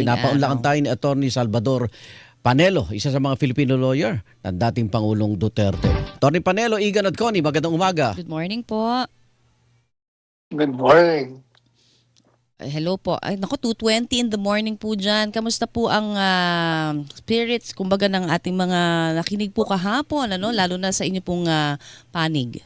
Pinapaunlakan araw. tayo ni Attorney Salvador Panelo, isa sa mga Filipino lawyer ng dating Pangulong Duterte. Attorney Panelo, Igan at Connie, magandang umaga. Good morning po. Good morning. Hello po. Ay, naku, 2:20 in the morning po dyan. Kamusta po ang spirits, kumbaga, ng ating mga nakinig po kahapon, ano? Lalo na sa inyo pong panig.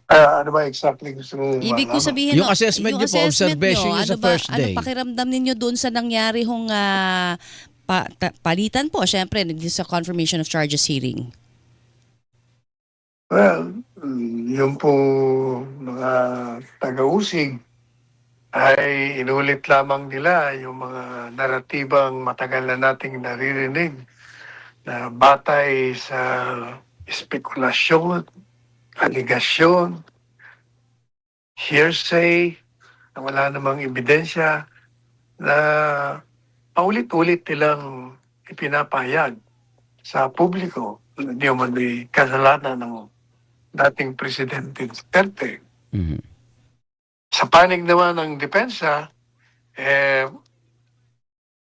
Ano ba exactly gusto mong Ibig ko malaman? sabihin, Yung assessment niyo po, observation niyo sa first ano day. pakiramdam ninyo doon sa nangyari hong palitan po, syempre, sa confirmation of charges hearing? Well, yung po mga taga-usig ay inulit lamang nila yung mga naratibang matagal na nating naririnig na batay sa espekulasyon, aligasyon, hearsay, na wala namang ebidensya na paulit-ulit nilang ipinapahayag sa publiko na di man may kasalanan ng dating Presidente Duterte. Mhm. Sa panig naman ng depensa,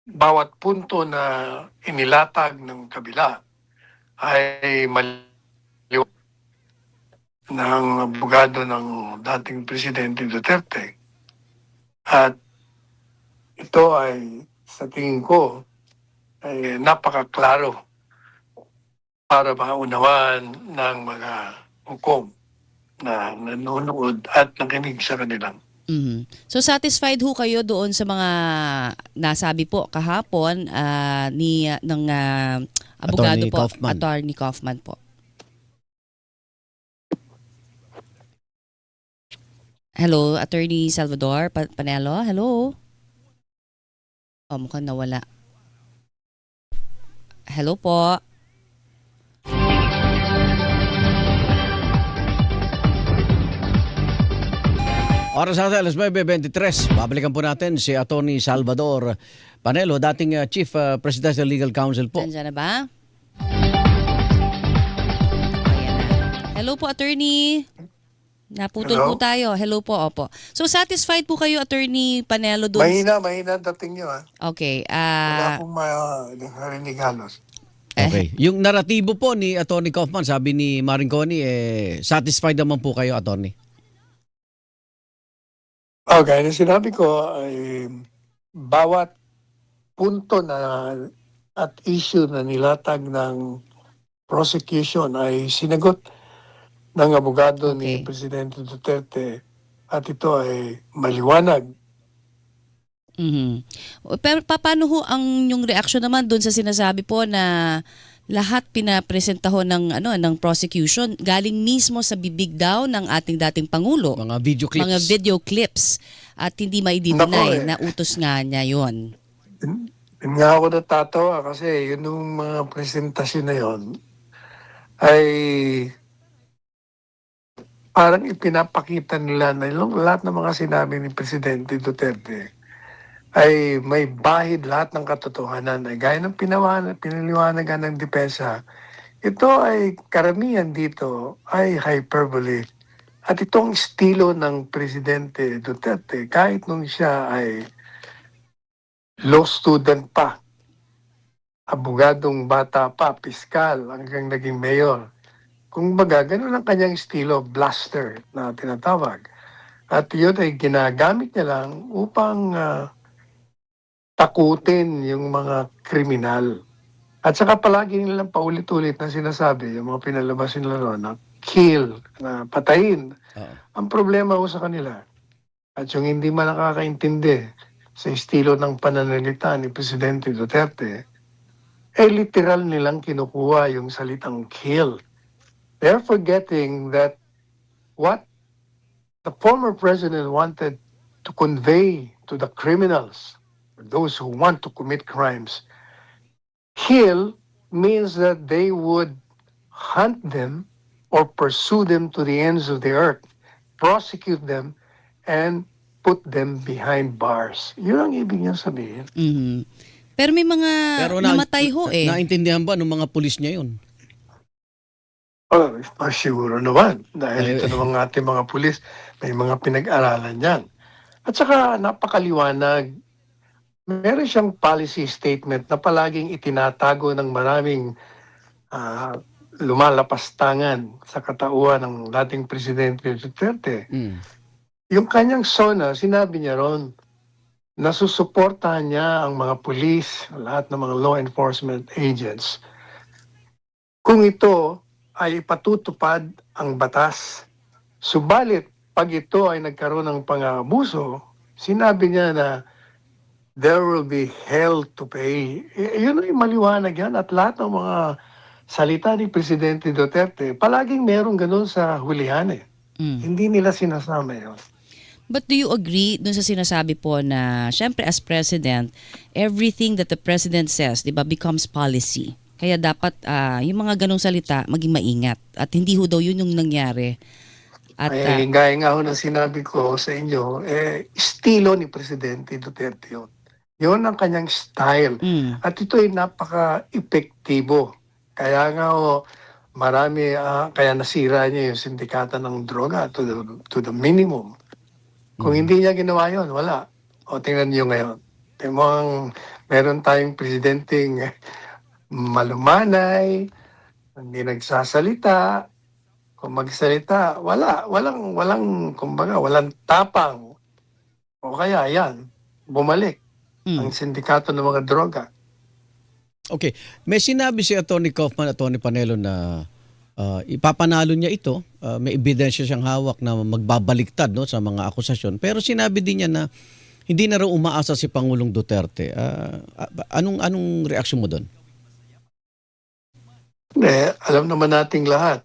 bawat punto na inilatag ng kabila ay maliwanag ng abogado ng dating Presidente Duterte. At ito ay, sa tingin ko, ay napakaklaro para maunawaan ng mga hukom na nanonood at nakinig sa kanilang. Mhm. So satisfied ho kayo doon sa mga nasabi po kahapon ng abogado Attorney po, Kaufman. Attorney Kaufman po. Hello, Attorney Salvador Panelo. Hello. Oh, mukhang nawala. Hello po. Oras natin, alas 9:23. Babalikan po natin si Attorney Salvador Panelo, dating Chief Presidential Legal Counsel po. Nandiyan na ba? Ayan na. Hello po, Attorney. Naputol Hello? po tayo. Hello po, opo. So satisfied po kayo, Attorney Panelo, doon? Mahina dating nyo, ha? Okay. Wala akong marinig halos. Okay. Yung naratibo po ni Attorney Kaufman, sabi ni Maring Connie, satisfied naman po kayo, Attorney? Okay, na sinabi ko ay bawat punto na at issue na nilatag ng prosecution ay sinagot ng abogado ni Okay. Presidente Duterte at ito ay maliwanag. Mhm. Pero paano ho ang yung reaction naman doon sa sinasabi po na lahat pinapresenta ho ng prosecution galing mismo sa bibig daw ng ating dating Pangulo? Mga video clips. Mga video clips at hindi Nako, mai-deny na utos nga niya yon. Yun nga ako natatawa kasi yun yung mga presentasyon na yun ay parang ipinapakita nila na yung lahat ng mga sinabi ni Presidente Duterte ay may bahid lahat ng katotohanan. Ay gaya ng pinaliwanagan ng depensa, ito ay karamihan dito ay hyperbole. At itong estilo ng Presidente Duterte, kahit nung siya ay law student pa, abogadong bata pa, piskal, hanggang naging mayor. Kung baga, ganun ang kanyang estilo, blaster na tinatawag. At yun ay ginagamit niya lang upang takutin yung mga kriminal. At saka palagi nilang paulit-ulit na sinasabi, yung mga pinalabas nila noon, na kill, na patayin. Oo. Ang problema ko sa kanila, at yung hindi man nakakaintindi sa estilo ng pananalita ni Presidente Duterte, literal nilang kinukuha yung salitang kill. They're forgetting that what the former president wanted to convey to the criminals, those who want to commit crimes, kill means that they would hunt them or pursue them to the ends of the earth, prosecute them, and put them behind bars. Yun ang ibig niya sabihin. Mhm. Pero may mga namatay ho eh. Naintindihan ba ng mga pulis niya yun? Oh, siguro naman. Dahil ito Eh, naman ating mga pulis, may mga pinag-aralan yan. At saka napakaliwanag. Meron siyang policy statement na palaging itinatago ng maraming ah, lumalapastangan sa katauhan ng dating Presidente Duterte. Mm. Yung kanyang SONA, sinabi niya ron, nasusuportahan niya ang mga pulis, lahat ng mga law enforcement agents, kung ito ay ipatutupad ang batas. Subalit, pag ito ay nagkaroon ng pang-aabuso, sinabi niya na there will be hell to pay. Yun ay maliwanag yan at lahat ng mga salita ni Presidente Duterte, palaging merong ganun sa hulihan eh. Mm. Hindi nila sinasama yun. But do you agree dun sa sinasabi po na, syempre as president, everything that the president says, di ba, becomes policy. Kaya dapat yung mga ganong salita maging maingat. At hindi ho daw yun yung nangyari. At Gaya nga ho ng sinabi ko sa inyo, estilo ni Presidente Duterte yun. Yun ang kanyang style. At ito ay napaka-epektibo. Kaya nga ho, marami, kaya nasira niya yung sindikata ng droga to the minimum. Kung hindi niya ginawa yun, wala. O tingnan niyo ngayon. Tingnan mo meron tayong presidenteng malumanay, hindi nagsasalita. Kung magsalita, kumbaga, walang tapang. O kaya, yan, bumalik ang sindikato ng mga droga. Okay. May sinabi si Atty. Kaufman, Atty. Panelo na ipapanalo niya ito. May ebidensya siyang hawak na magbabaliktad no, sa mga akusasyon. Pero sinabi din niya na hindi na raw umaasa si Pangulong Duterte. Anong reaksyon mo doon? Hindi, alam naman nating lahat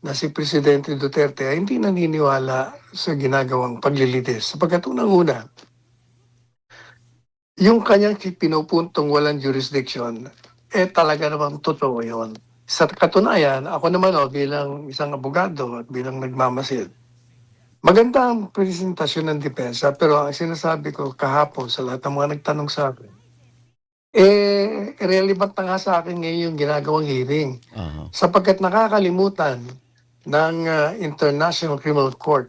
na si Presidente Duterte ay hindi naniniwala sa ginagawang paglilitis. Sapagkat unang-una, yung kanyang pinupuntong walang jurisdiction, talaga namang totoo yun. Sa katunayan, ako naman bilang isang abogado at bilang nagmamasid, maganda ang presentasyon ng depensa, pero ang sinasabi ko kahapon sa lahat ng mga nagtanong sa akin, irrelevant na nga sa akin ngayon yung ginagawang hearing. Sapagkat nakakalimutan ng International Criminal Court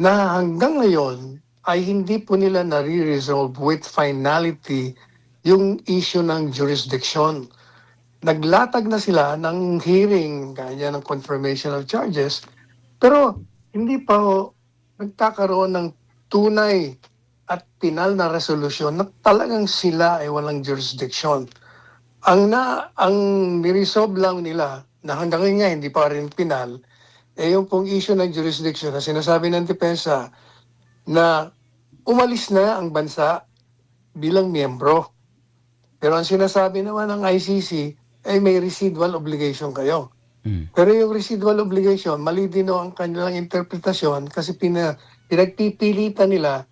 na hanggang ngayon ay hindi po nila nare-resolve with finality yung issue ng jurisdiction. Naglatag na sila ng hearing, kanya ng confirmation of charges, pero hindi pa nagkakaroon ng tunay at pinal na resolusyon na talagang sila ay walang jurisdiction. Ang niresolve lang nila na hanggang ngayon nga hindi pa rin pinal, yung pong issue ng jurisdiction na sinasabi ng depensa na umalis na ang bansa bilang miyembro. Pero ang sinasabi naman ng ICC ay may residual obligation kayo. Pero yung residual obligation, mali din ang kanilang interpretasyon kasi pinagpipilitan nila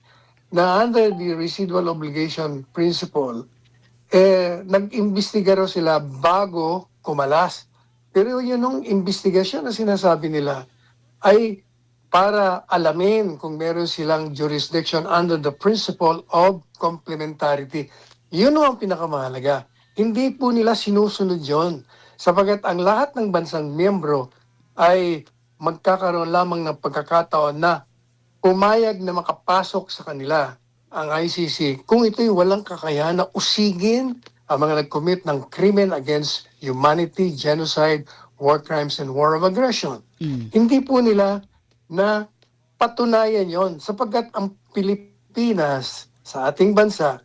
na under the residual obligation principle, nag-imbestiga raw sila bago kumalas. Pero yun yung investigasyon na sinasabi nila ay para alamin kung meron silang jurisdiction under the principle of complementarity. Yun ang pinakamahalaga. Hindi po nila sinusunod yon sapagat ang lahat ng bansang miyembro ay magkakaroon lamang ng pagkakataon na pumayag na makapasok sa kanila ang ICC kung ito'y walang kakayahan na usigin ang mga nag-commit ng crimen against humanity, genocide, war crimes, and war of aggression. Hindi po nila na patunayan yon sapagkat ang Pilipinas sa ating bansa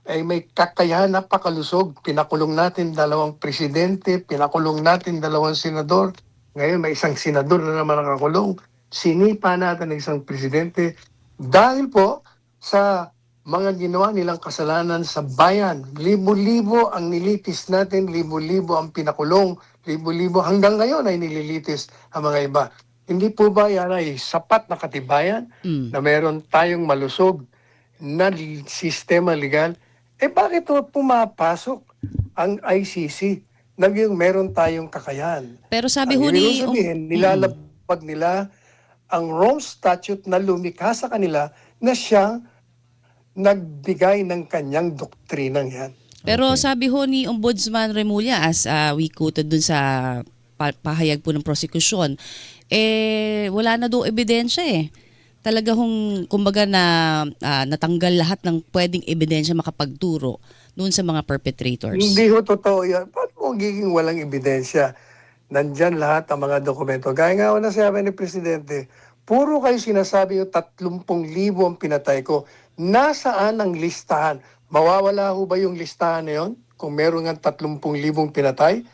ay may kakayahan na pakalusog. Pinakulong natin 2 presidente, pinakulong natin 2 senador. Ngayon may isang senador na naman nakakulong. Sinipa natin ng isang presidente dahil po sa mga ginawa nilang kasalanan sa bayan. Libo-libo ang nilitis natin, libo-libo ang pinakulong, libo-libo hanggang ngayon ay nililitis ang mga iba. Hindi po ba yan ay sapat na katibayan na meron tayong malusog na sistema legal? Bakit pumapasok ang ICC? Naging meron tayong kakayahan. Pero sabi ho Ibig sabihin, nilalabag nila ang Rome Statute na lumikha sa kanila na siyang nagbigay ng kanyang doktrinang yan. Pero sabi ho ni Ombudsman Remulla, as we quoted dun sa pahayag po ng prosecution, wala na daw ebidensya talaga hong kumbaga na natanggal lahat ng pwedeng ebidensya makapagturo doon sa mga perpetrators. Hindi ho totoo yan. Paano mo magiging walang ebidensya? Nandyan lahat ang mga dokumento. Gaya nga ho na sabi ni Presidente, puro kayo sinasabi yung 30,000 ang pinatay ko. Nasaan ang listahan? Mawawala ho ba yung listahan na yun? Kung meron nga 30,000 pinatay?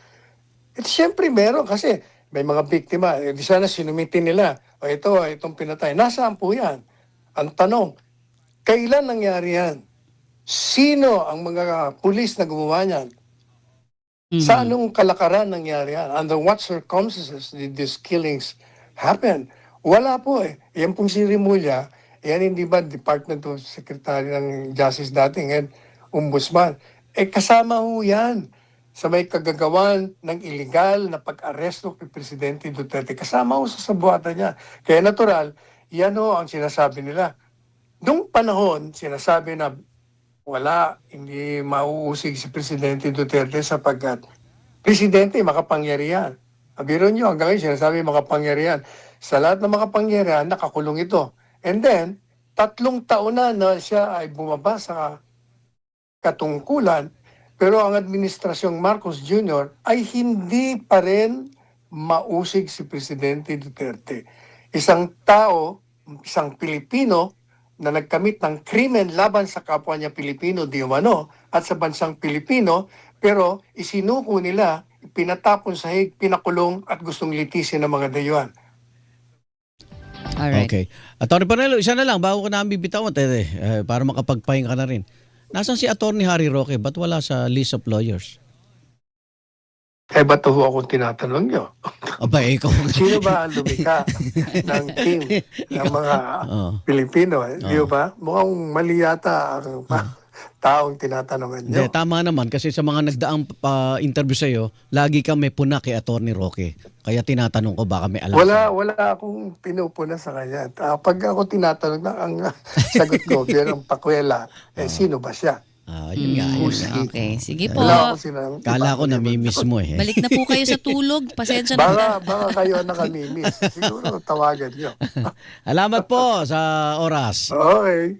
At syempre meron kasi may mga biktima. Di sana sinumitin nila. O itong pinatay. Nasaan po yan? Ang tanong, kailan nangyari yan? Sino ang mga pulis na gumawa niyan? Sa anong kalakaran nangyari yan? Under what circumstances did these killings happen? Wala po eh. Yan pong si Rimulya, yan hindi ba Department of Secretary ng Justice dati, ngayon Ombudsman. Kasama ho yan sa may kagagawan ng illegal na pag-aresto kay Presidente Duterte. Kasama ho sa sabuatan niya. Kaya natural, yan ho ang sinasabi nila. Noong panahon, sinasabi na wala, hindi mauusig si Presidente Duterte sapagkat Presidente, makapangyarihan. Biro nyo, hanggang ngayon sinasabi makapangyarihan. Sa lahat ng makapangyarihan, nakakulong ito. And then, 3 taon na siya ay bumaba sa katungkulan, pero ang administrasyong Marcos Jr. ay hindi pa rin mausig si Presidente Duterte. Isang tao, isang Pilipino, na nagkamit ng krimen laban sa kapwa niya Pilipino, di umano, at sa bansang Pilipino, pero isinuko nila, pinatapon sa hig, pinakulong at gustong litisin ng mga dayuhan. Alright. Okay. Attorney Panelo, isa na lang bago ko na bibitawan, para makapagpahinga ka na rin. Nasaan si Attorney Harry Roque? Ba't wala sa list of lawyers? Ba't ho akong tinatanong nyo? Aba, ikaw. Sino ba ang lumika ng team ng mga Pilipino? Di ba? Mukhang mali yata ang taong tinatanungan nyo. Hindi, tama naman kasi sa mga nagdaang interview sa'yo, lagi ka may puna kay Attorney Roque. Kaya tinatanong ko baka may alam. Wala akong pinupuna sa kanya. Pag ako tinatanong na ang sagot ko, ang pakwela, sino ba siya? Yun nga. Yun nga. Okay, sige po. Wala ako sinang Kala ko namimiss mo eh. Balik na po kayo sa tulog. Pasensya na. Baka kayo nakamimiss. Siguro tawagan nyo. Salamat po sa oras. Okay.